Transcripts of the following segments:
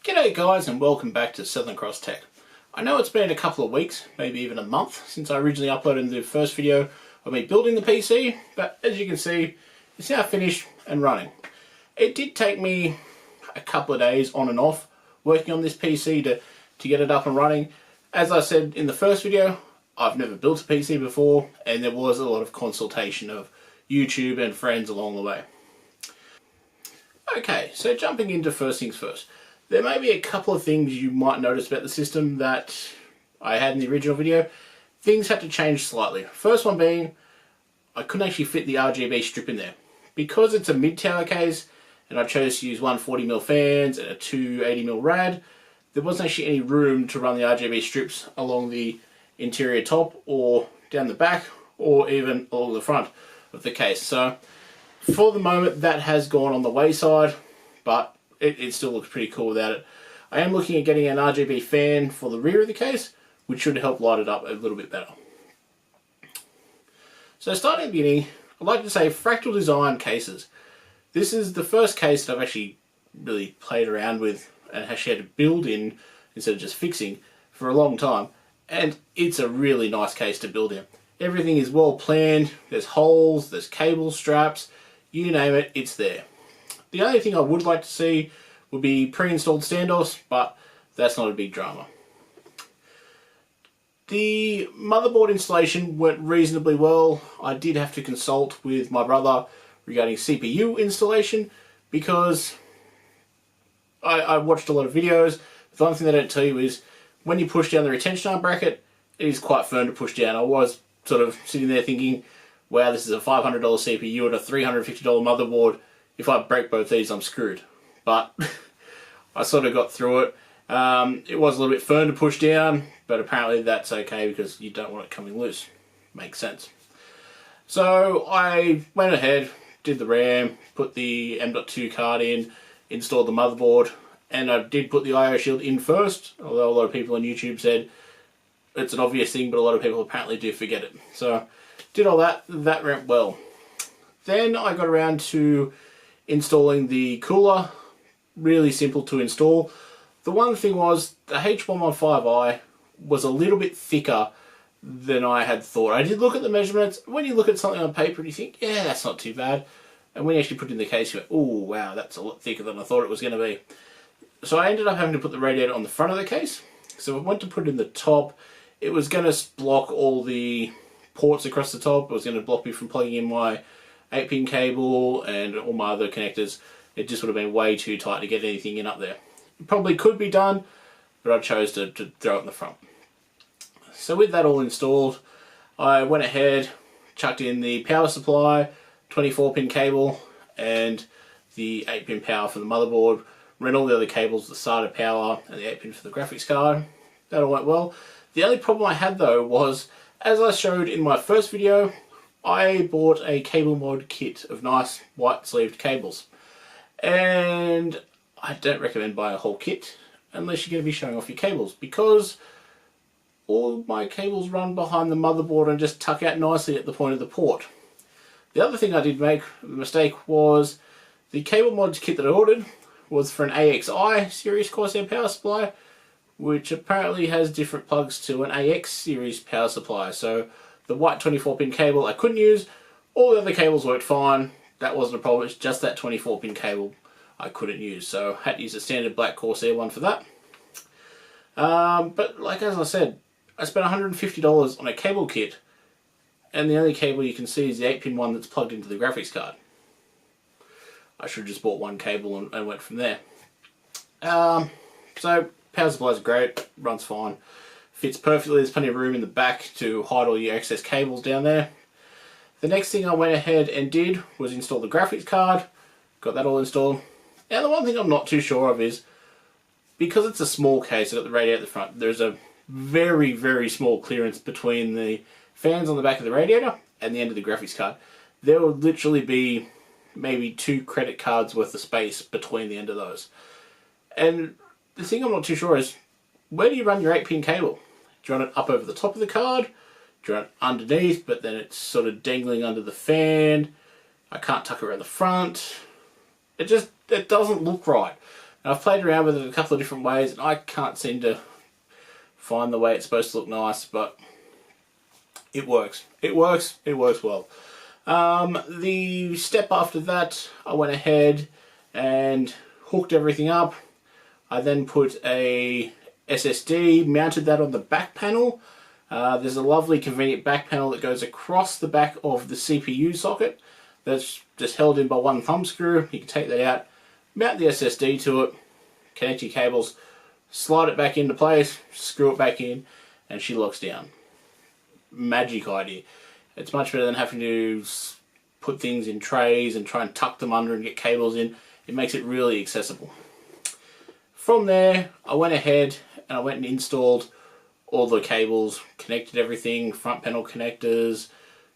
G'day guys and welcome back to Southern Cross Tech. I know it's been a couple of weeks, maybe even a month, since I originally uploaded the first video of me building the PC, but as you can see, it's now finished and running. It did take me a couple of days on and off working on this PC to get it up and running. As I said in the first video, I've never built a PC before, and there was a lot of consultation of YouTube and friends along the way. Okay, so jumping into first things first. There may be a couple of things you might notice about the system that I had in the original video. Things had to change slightly. First one being, I couldn't actually fit the RGB strip in there. Because it's a mid-tower case, and I chose to use one 40mm fans and a two 80mm rad, there wasn't actually any room to run the RGB strips along the interior top, or down the back, or even along the front of the case. So, for the moment, that has gone on the wayside, but it still looks pretty cool without it. I am looking at getting an RGB fan for the rear of the case, which should help light it up a little bit better. So starting at the beginning, I'd like to say Fractal Design cases. This is the first case that I've actually really played around with and actually had to build in instead of just fixing for a long time. And it's a really nice case to build in. Everything is well planned, there's holes, there's cable straps, you name it, it's there. The only thing I would like to see would be pre-installed standoffs, but that's not a big drama. The motherboard installation went reasonably well. I did have to consult with my brother regarding CPU installation because I watched a lot of videos. The one thing they don't tell you is when you push down the retention arm bracket, it is quite firm to push down. I was sort of sitting there thinking, wow, this is a $500 CPU and a $350 motherboard. If I break both these, I'm screwed. But I sort of got through it. It was a little bit firm to push down, but apparently that's okay because you don't want it coming loose. Makes sense. So I went ahead, did the RAM, put the M.2 card in, installed the motherboard, and I did put the I/O shield in first, although a lot of people on YouTube said it's an obvious thing, but a lot of people apparently do forget it. So did all that, that went well. Then I got around to installing the cooler. Really simple to install. The one thing was the H115i was a little bit thicker than I had thought. I did look at the measurements. When you look at something on paper and you think, yeah, that's not too bad. And when you actually put it in the case, you go, oh, wow, that's a lot thicker than I thought it was going to be. So I ended up having to put the radiator on the front of the case. So I went to put it in the top. It was going to block all the ports across the top. It was going to block me from plugging in my 8-pin cable and all my other connectors. It just would have been way too tight to get anything in up there. It probably could be done, but I chose to throw it in the front. So with that all installed, I went ahead, chucked in the power supply, 24-pin cable, and the 8-pin power for the motherboard, ran all the other cables, the SATA power, and the 8-pin for the graphics card. That all went well. The only problem I had though was, as I showed in my first video, I bought a cable mod kit of nice white sleeved cables. And I don't recommend buying a whole kit unless you're going to be showing off your cables, because all my cables run behind the motherboard and just tuck out nicely at the point of the port. The other thing I did make a mistake was the cable mods kit that I ordered was for an AXI series Corsair power supply, which apparently has different plugs to an AX series power supply. So the white 24-pin cable I couldn't use. All the other cables worked fine. That wasn't a problem. It's just that 24-pin cable I couldn't use. So I had to use a standard black Corsair one for that. But like as I said, I spent $150 on a cable kit, and the only cable you can see is the 8-pin one that's plugged into the graphics card. I should have just bought one cable and went from there. So power supply is great, runs fine. Fits perfectly, there's plenty of room in the back to hide all your excess cables down there. The next thing I went ahead and did was install the graphics card. Got that all installed. Now the one thing I'm not too sure of is, because it's a small case, I've got the radiator at the front, there's a very, very small clearance between the fans on the back of the radiator and the end of the graphics card. There will literally be maybe 2 credit cards worth of space between the end of those. And the thing I'm not too sure is, where do you run your 8-pin cable? Do you run it up over the top of the card? Do you run it underneath, but then it's sort of dangling under the fan? I can't tuck it around the front. It doesn't look right. And I've played around with it a couple of different ways, and I can't seem to find the way it's supposed to look nice, but it works. It works well. The step after that, I went ahead and hooked everything up. I then put a SSD, mounted that on the back panel. There's a lovely convenient back panel that goes across the back of the CPU socket that's just held in by one thumb screw. You can take that out, mount the SSD to it, connect your cables, slide it back into place, screw it back in, and she locks down. Magic idea. It's much better than having to put things in trays and try and tuck them under and get cables in. It makes it really accessible. From there, I went ahead and I went and installed all the cables, connected everything, front panel connectors,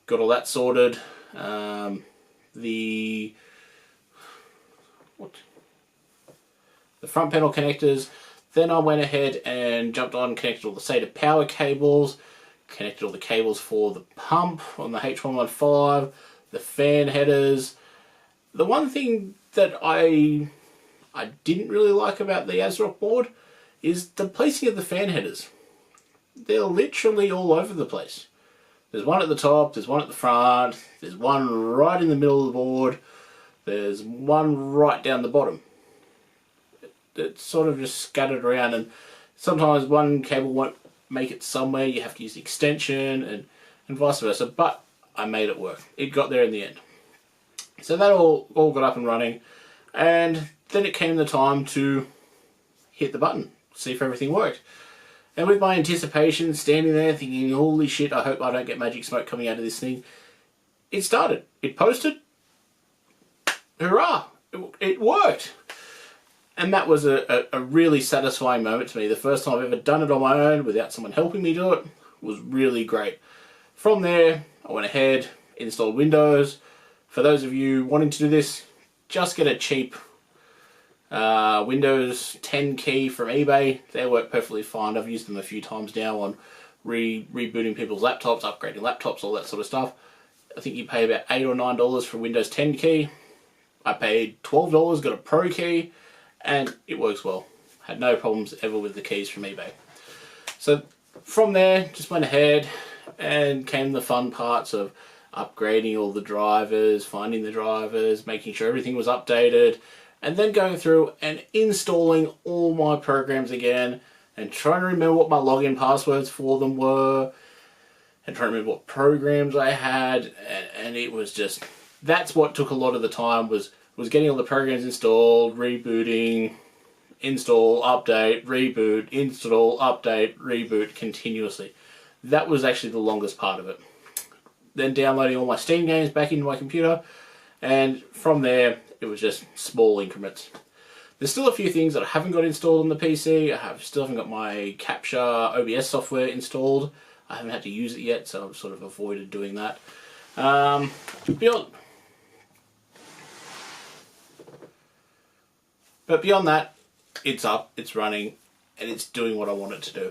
got all that sorted. The front panel connectors. Then I went ahead and jumped on, connected all the SATA power cables, connected all the cables for the pump on the H115, the fan headers. The one thing that I didn't really like about the ASRock board is the placing of the fan headers. They're literally all over the place. There's one at the top, there's one at the front, there's one right in the middle of the board, there's one right down the bottom. It's sort of just scattered around, and sometimes one cable won't make it somewhere, you have to use the extension and vice versa, but I made it work. It got there in the end. So that all got up and running, and then it came the time to hit the button, see if everything worked. And with my anticipation, standing there thinking, holy shit, I hope I don't get magic smoke coming out of this thing, it started. It posted. Hurrah! It worked. And that was a really satisfying moment to me. The first time I've ever done it on my own without someone helping me do it was really great. From there, I went ahead, installed Windows. For those of you wanting to do this, just get a cheap Windows 10 key from eBay. They work perfectly fine. I've used them a few times now on rebooting people's laptops, upgrading laptops, all that sort of stuff. I think you pay about $8 or $9 for a Windows 10 key. I paid $12, got a Pro key, and it works well. Had no problems ever with the keys from eBay. So from there, just went ahead and came the fun parts of upgrading all the drivers, finding the drivers, making sure everything was updated, and then going through and installing all my programs again and trying to remember what my login passwords for them were and trying to remember what programs I had, and it was just, that's what took a lot of the time, was getting all the programs installed, rebooting, install, update, reboot, install, update, reboot continuously. That was actually the longest part of it. Then downloading all my Steam games back into my computer, and from there it was just small increments. There's still a few things that I haven't got installed on the PC. Still haven't got my Capture OBS software installed. I haven't had to use it yet, so I've sort of avoided doing that. But beyond that, it's up, it's running, and it's doing what I want it to do.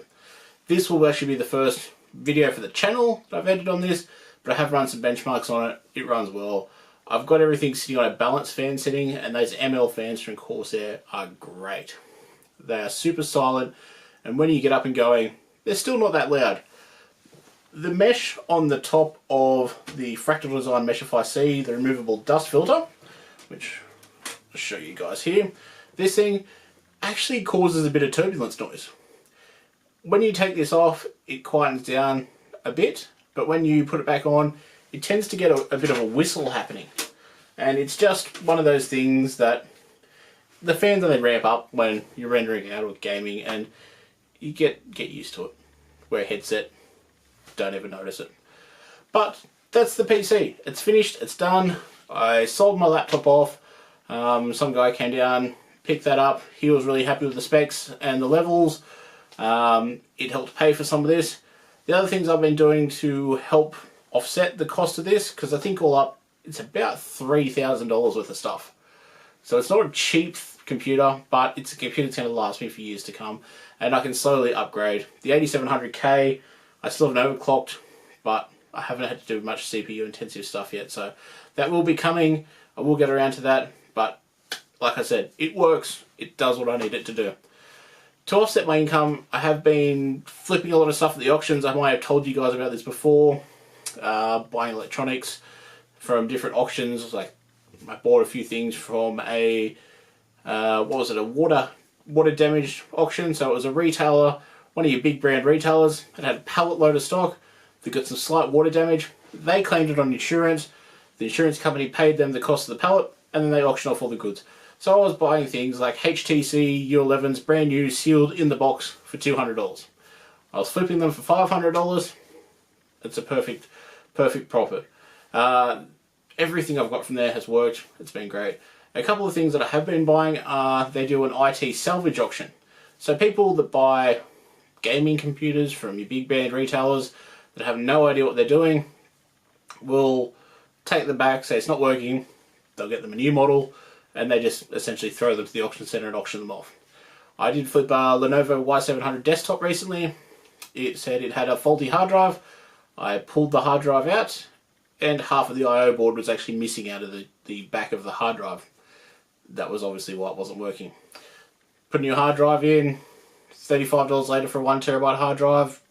This will actually be the first video for the channel that I've edited on this, but I have run some benchmarks on it. It runs well. I've got everything sitting on a balanced fan setting, and those ML fans from Corsair are great. They are super silent, and when you get up and going, they're still not that loud. The mesh on the top of the Fractal Design Meshify C, the removable dust filter, which I'll show you guys here, this thing actually causes a bit of turbulence noise. When you take this off, it quietens down a bit, but when you put it back on, it tends to get a bit of a whistle happening. And it's just one of those things that the fans only ramp up when you're rendering out or gaming, and you get used to it. Wear a headset, don't ever notice it. But that's the PC. It's finished, it's done. I sold my laptop off. Some guy came down, picked that up. He was really happy with the specs and the levels. It helped pay for some of this. The other things I've been doing to help offset the cost of this, because I think all up it's about $3,000 worth of stuff. So it's not a cheap computer, but it's a computer that's going to last me for years to come, and I can slowly upgrade. The 8700K, I still haven't overclocked, but I haven't had to do much CPU intensive stuff yet, so that will be coming. I will get around to that, but like I said, it works. It does what I need it to do. To offset my income, I have been flipping a lot of stuff at the auctions. I might have told you guys about this before. Buying electronics from different auctions. Like, I bought a few things from a water damage auction. So it was a retailer, one of your big brand retailers, that had a pallet load of stock. They got some slight water damage. They claimed it on insurance. The insurance company paid them the cost of the pallet, and then they auctioned off all the goods. So I was buying things like HTC U11s, brand new, sealed in the box for $200. I was flipping them for $500. It's a perfect profit. Everything I've got from there has worked. It's been great. A couple of things that I have been buying are, they do an IT salvage auction. So people that buy gaming computers from your big brand retailers that have no idea what they're doing will take them back, say it's not working, they'll get them a new model, and they just essentially throw them to the auction center and auction them off. I did flip a Lenovo Y700 desktop recently. It said it had a faulty hard drive. I pulled the hard drive out, and half of the I/O board was actually missing out of the back of the hard drive. That was obviously why it wasn't working. Put a new hard drive in, $35 later for a 1TB hard drive,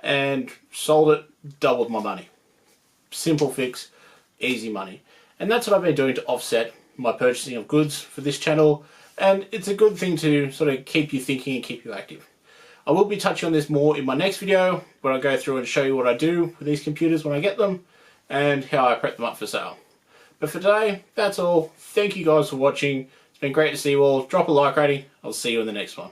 and sold it, doubled my money. Simple fix, easy money. And that's what I've been doing to offset my purchasing of goods for this channel, and it's a good thing to sort of keep you thinking and keep you active. I will be touching on this more in my next video, where I go through and show you what I do with these computers when I get them, and how I prep them up for sale. But for today, that's all. Thank you guys for watching. It's been great to see you all. Drop a like rating. I'll see you in the next one.